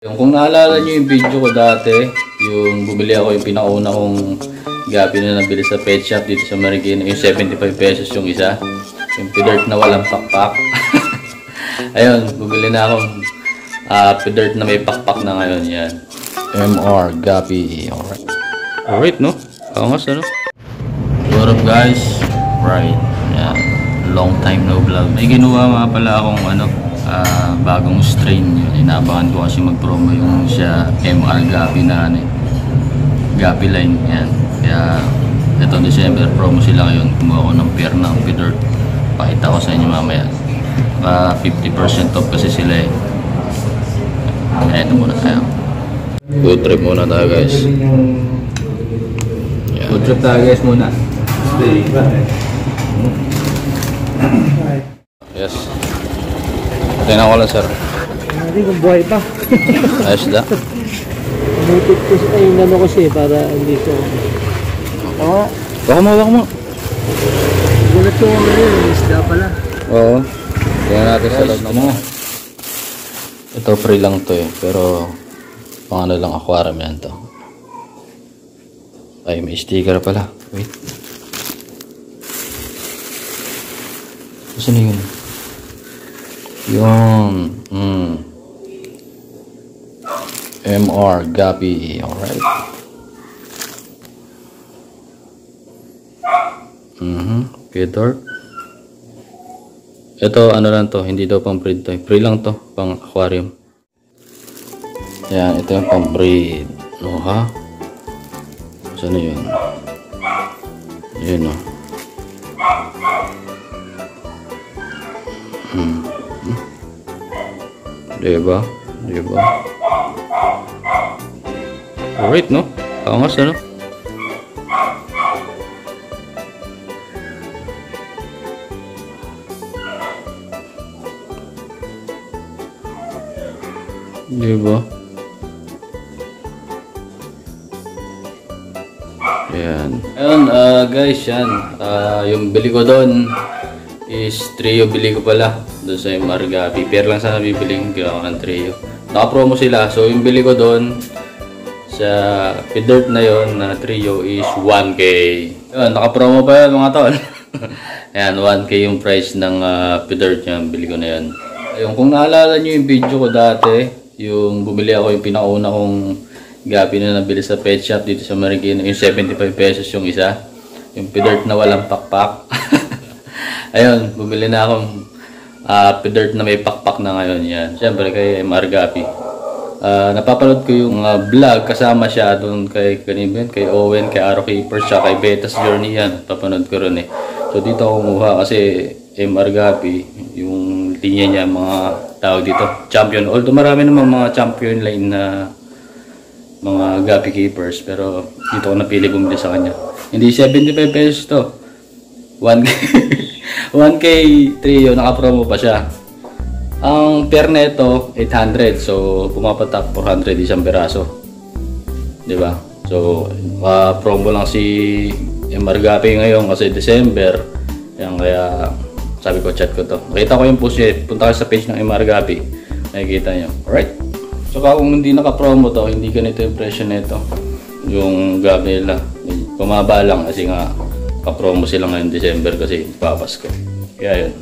Kung naalala nyo yung video ko dati, yung bumili ako yung pinakauna kong gabi na nabili sa pet shop dito sa Marikina, yung 75 pesos yung isa. Yung pidert na walang pakpak. Ayun, bumili na akong pidert na may pakpak na ngayon. Yan. MR Gapi. Alright. Alright, no? Angas, ano? What up, guys? Right. Yan. Long time no vlog. May ginawa nga pala akong bagong strain. Yun. Inaabangan ko kasi mag-promo yung siya MR Gapi na Gapi line. Yan. Kaya itong December promo sila ngayon. Kumuha ko ng pair ng pidert. Pakita ko sa inyo mamaya. 50% off kasi sila eh. Kaya ito muna tayo. Good trip muna tayo, guys. Yeah. Good trip tayo, guys, muna. Yes. Tingnan ko lang, sir. Hindi kung buhay pa. Ayos na. Mutit ko ay nano kasi para hindi ko. Baka mo. Gulat ko ngayon, isda pala. Oo. Tingnan natin sa loob na mo. Ito free lang to eh, pero pang ano lang, aquarium yan to. Ay, may sticker pala. Wait. Saan yun? Yun. MR Gapi. Alright. Peter. Ito ano lang to, hindi daw pang breed to. Free lang to, pang aquarium. Yan, ito yung pang breed. No ha? Saan na yun? Yun o. Diba? Alright, no? Angas, ano? Diba? Ayan. Ayun, guys, yan. Yung bili ko doon is trio, bili ko pala doon sa MR Gapi. Pair lang sana bibiling ko ng trio. Naka-promo sila. So, yung bili ko doon sa pidert na yon na trio is 1K. Ayun, naka-promo pa yan mga tol. Ayan, 1K yung price ng pidert niya. Bili ko na yan. Ayun, kung naalala nyo yung video ko dati, yung bumili ako yung pinakauna kong gabi na nabili sa pet shop dito sa Marikina, yung 75 pesos yung isa. Yung pidert na walang pakpak. Ayun, bumili na akong pidert na may pakpak na ngayon. Yan. Siyempre kay MR Gapi. Napapanood ko yung vlog, kasama siya doon kay Owen, kay Arrow Keepers, siya kay Betas Journey. Yan, papanood ko rin eh. So dito ako kumuha kasi MR Gapi, yung linya niya, mga tawag dito, champion. Although marami namang mga champion line na mga Gapi Keepers, pero dito ko napili bumili sa kanya. Hindi 75 pesos to. 1K 1K trio, naka-promo pa siya. Ang pair na ito 800, so pumapatak 400 isang piraso. 'Di ba? So promo lang si MR Gapi ngayon kasi December. Yan, kaya sabi ko, chat ko to. Nakita ko yung post niya. Punta ka sa page ng MR Gapi. Nakikita nyo. Alright? So kung hindi naka-promo to, hindi ganito yung presyo nito. Yung Gapi nila. Pumaba lang kasi nga ka-promo sila ngayon December kasi papasko. Kaya yun.